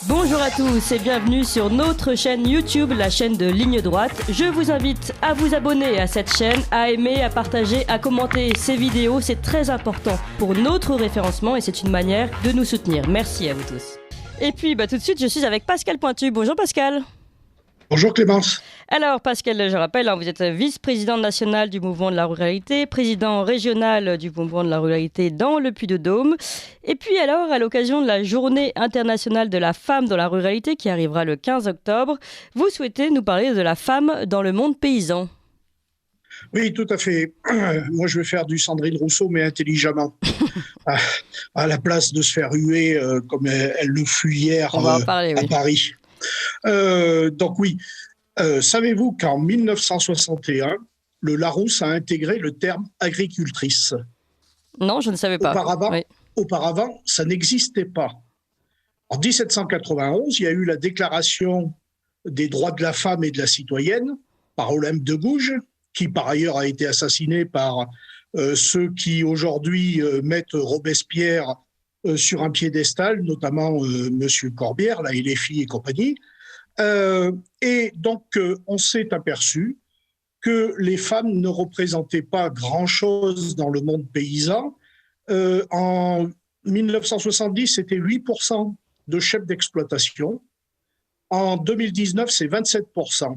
Bonjour à tous et bienvenue sur notre chaîne YouTube, la chaîne de Ligne Droite. Je vous invite à vous abonner à cette chaîne, à aimer, à partager, à commenter ces vidéos. C'est très important pour notre référencement et c'est une manière de nous soutenir. Merci à vous tous. Et puis tout de suite, je suis avec Pascal Pointu. Bonjour Pascal. Bonjour Clémence. Alors Pascal, je rappelle, vous êtes vice-président national du mouvement de la ruralité, président régional du mouvement de la ruralité dans le Puy-de-Dôme. Et puis alors, à l'occasion de la journée internationale de la femme dans la ruralité qui arrivera le 15 octobre, vous souhaitez nous parler de la femme dans le monde paysan. Oui, tout à fait. Moi, je vais faire du Sandrine Rousseau, mais intelligemment. À la place de se faire huer comme elle le fut hier à Paris. Donc oui, savez-vous qu'en 1961, le Larousse a intégré le terme agricultrice? Non, je ne savais pas. Auparavant, ça n'existait pas. En 1791, il y a eu la déclaration des droits de la femme et de la citoyenne par Olympe de Gouges, qui par ailleurs a été assassiné par ceux qui aujourd'hui mettent Robespierre sur un piédestal, notamment Monsieur Corbière, là, et les filles et compagnie. Et donc, on s'est aperçu que les femmes ne représentaient pas grand-chose dans le monde paysan. En 1970, c'était 8% de chefs d'exploitation. En 2019, c'est 27%.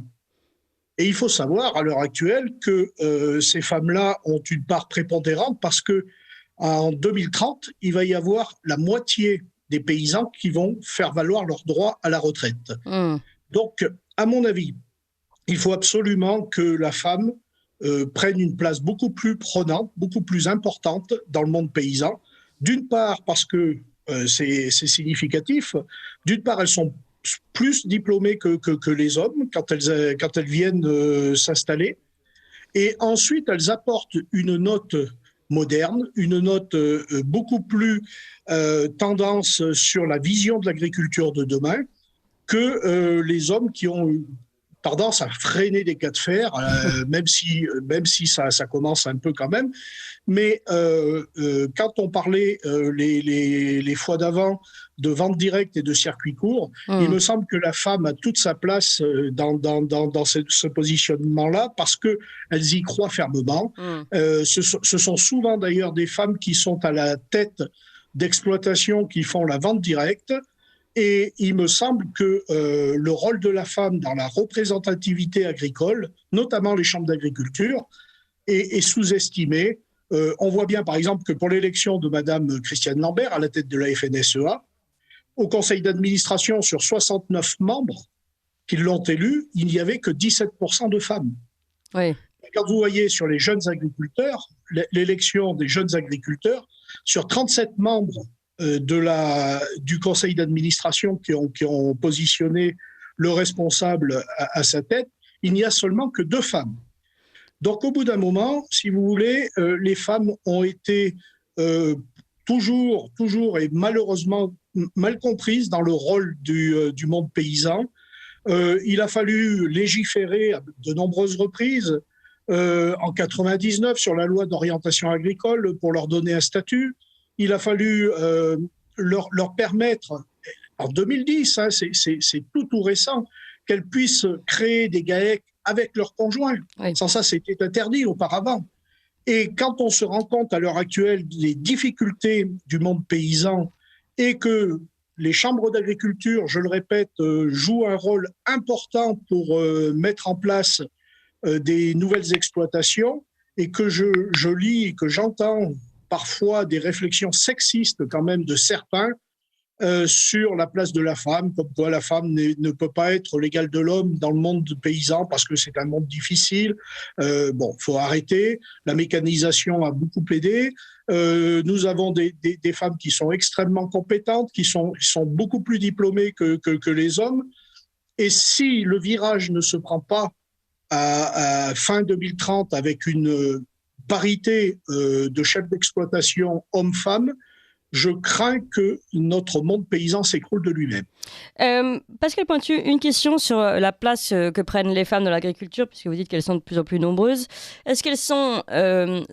Et il faut savoir, à l'heure actuelle, que ces femmes-là ont une part prépondérante parce que en 2030, il va y avoir la moitié des paysans qui vont faire valoir leurs droits à la retraite. Donc, à mon avis, il faut absolument que la femme prenne une place beaucoup plus prenante, beaucoup plus importante dans le monde paysan. D'une part, parce que c'est significatif. D'une part, elles sont plus diplômées que les hommes quand elles viennent s'installer. Et ensuite, elles apportent une note moderne, une note beaucoup plus tendance sur la vision de l'agriculture de demain que les hommes qui ont tendance à freiner des cas de fer, même si ça commence un peu quand même. Mais quand on parlait les fois d'avant de vente directe et de circuit court, il me semble que la femme a toute sa place dans ce positionnement-là parce qu'elles y croient fermement. Ce sont souvent d'ailleurs des femmes qui sont à la tête d'exploitations qui font la vente directe. Et il me semble que le rôle de la femme dans la représentativité agricole, notamment les chambres d'agriculture, est sous-estimé. On voit bien, par exemple, que pour l'élection de Madame Christiane Lambert à la tête de la FNSEA, au conseil d'administration, sur 69 membres qui l'ont élue, il n'y avait que 17% de femmes. Oui. Quand vous voyez sur les jeunes agriculteurs, l'élection des jeunes agriculteurs, sur 37 membres du conseil d'administration qui ont positionné le responsable à sa tête, il n'y a seulement que 2 femmes. Donc, au bout d'un moment, si vous voulez, les femmes ont été toujours et malheureusement mal comprises dans le rôle du monde paysan. Il a fallu légiférer à de nombreuses reprises en 99 sur la loi d'orientation agricole pour leur donner un statut. Il a fallu leur permettre, en 2010, c'est tout récent, qu'elles puissent créer des GAEC avec leurs conjoints. Oui. Sans ça, c'était interdit auparavant. Et quand on se rend compte à l'heure actuelle des difficultés du monde paysan et que les chambres d'agriculture, je le répète, jouent un rôle important pour mettre en place des nouvelles exploitations et que je lis et que j'entends parfois des réflexions sexistes quand même de certains sur la place de la femme, comme quoi la femme ne peut pas être l'égale de l'homme dans le monde paysan parce que c'est un monde difficile. Faut arrêter. La mécanisation a beaucoup aidé. Nous avons des femmes qui sont extrêmement compétentes, qui sont beaucoup plus diplômées que les hommes. Et si le virage ne se prend pas à fin 2030 avec une parité de chefs d'exploitation hommes-femmes, je crains que notre monde paysan s'écroule de lui-même. Pascal Pointu, une question sur la place que prennent les femmes dans l'agriculture, puisque vous dites qu'elles sont de plus en plus nombreuses. Est-ce qu'elles sont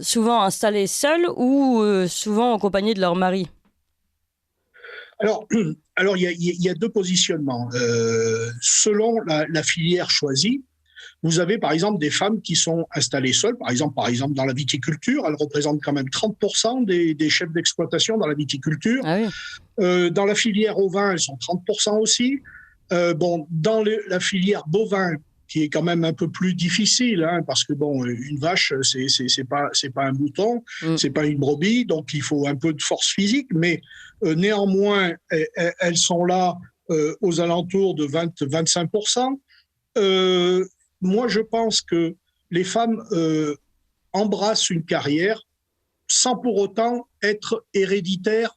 souvent installées seules ou souvent accompagnées de leur mari ? Alors, il y a deux positionnements. Selon la filière choisie, vous avez par exemple des femmes qui sont installées seules, par exemple dans la viticulture, elles représentent quand même 30% des chefs d'exploitation dans la viticulture. Ah oui. Dans la filière ovin, elles sont 30% aussi. Dans la filière bovin, qui est quand même un peu plus difficile, parce que une vache, c'est pas un mouton, c'est pas une brebis, donc il faut un peu de force physique, mais néanmoins, elles sont là aux alentours de 20-25%. Moi, je pense que les femmes embrassent une carrière sans pour autant être héréditaires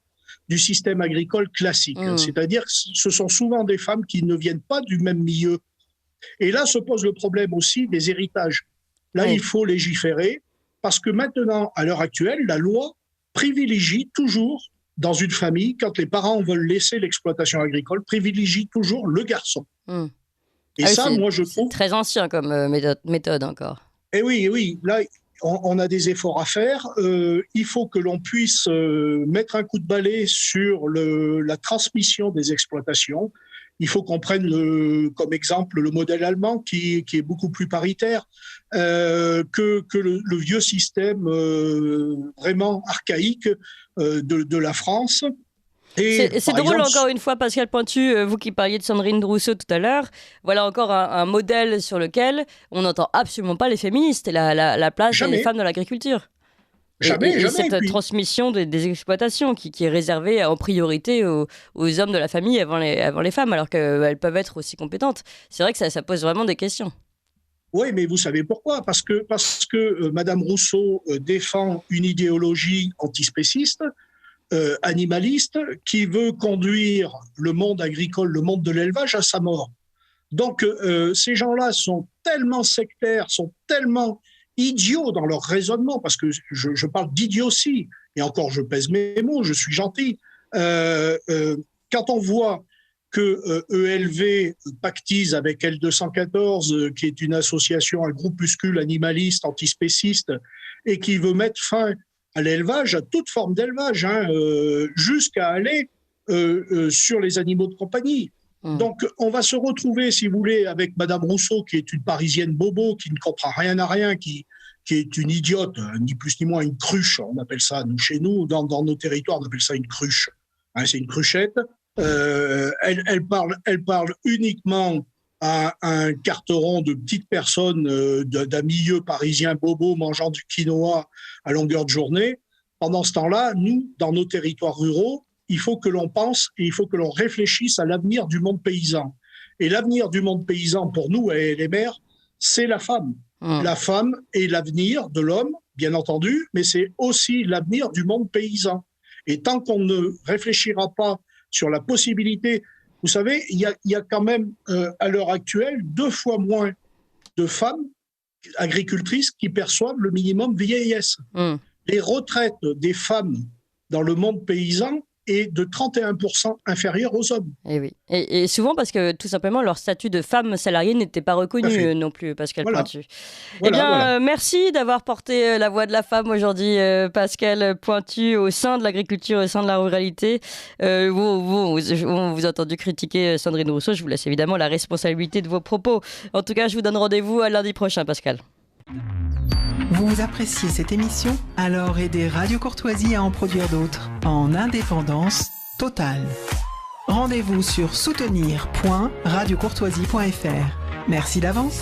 du système agricole classique. C'est-à-dire que ce sont souvent des femmes qui ne viennent pas du même milieu. Et là se pose le problème aussi des héritages. Là, il faut légiférer parce que maintenant, à l'heure actuelle, la loi privilégie toujours, dans une famille, quand les parents veulent laisser l'exploitation agricole, privilégie toujours le garçon. Et moi, je trouve... C'est très ancien comme méthode encore. Et oui, là, on a des efforts à faire. Il faut que l'on puisse mettre un coup de balai sur la transmission des exploitations. Il faut qu'on prenne comme exemple le modèle allemand qui est beaucoup plus paritaire que le vieux système vraiment archaïque de la France. C'est drôle, encore une fois, Pascal Pointu, vous qui parliez de Sandrine Rousseau tout à l'heure, voilà encore un modèle sur lequel on n'entend absolument pas les féministes et la place des femmes dans l'agriculture. Jamais. Cette transmission des exploitations qui est réservée en priorité aux hommes de la famille avant les femmes, alors qu'elles peuvent être aussi compétentes. C'est vrai que ça pose vraiment des questions. Oui, mais vous savez pourquoi ? Parce que Madame Rousseau défend une idéologie antispéciste, animaliste, qui veut conduire le monde agricole, le monde de l'élevage à sa mort. Donc, ces gens-là sont tellement sectaires, sont tellement idiots dans leur raisonnement, parce que je parle d'idiotie, et encore je pèse mes mots, je suis gentil. Quand on voit que ELV pactise avec L214, qui est une association, un groupuscule animaliste, antispéciste, et qui veut mettre fin à l'élevage, à toute forme d'élevage, jusqu'à aller sur les animaux de compagnie. Donc, on va se retrouver, si vous voulez, avec Madame Rousseau, qui est une Parisienne bobo, qui ne comprend rien à rien, qui est une idiote, ni plus ni moins une cruche. On appelle ça, chez nous, dans nos territoires, on appelle ça une cruche. C'est une cruchette. Elle parle uniquement à un carteron de petites personnes d'un milieu parisien bobo mangeant du quinoa à longueur de journée. Pendant ce temps-là, nous, dans nos territoires ruraux, il faut que l'on pense et il faut que l'on réfléchisse à l'avenir du monde paysan. Et l'avenir du monde paysan, pour nous, les mères, c'est la femme. La femme est l'avenir de l'homme, bien entendu, mais c'est aussi l'avenir du monde paysan. Et tant qu'on ne réfléchira pas sur la possibilité... Vous savez, il y a quand même, à l'heure actuelle, 2 fois moins de femmes agricultrices qui perçoivent le minimum vieillesse. Les retraites des femmes dans le monde paysan est de 31% inférieure aux hommes. Et oui. Et souvent parce que, tout simplement, leur statut de femme salariée n'était pas reconnu non plus, Pascal Pointu. Merci d'avoir porté la voix de la femme aujourd'hui, Pascal Pointu, au sein de l'agriculture, au sein de la ruralité. On vous a entendu critiquer Sandrine Rousseau. Je vous laisse évidemment la responsabilité de vos propos. En tout cas, je vous donne rendez-vous à lundi prochain, Pascal. Vous appréciez cette émission ? Alors aidez Radio Courtoisie à en produire d'autres, en indépendance totale. Rendez-vous sur soutenir.radiocourtoisie.fr. Merci d'avance.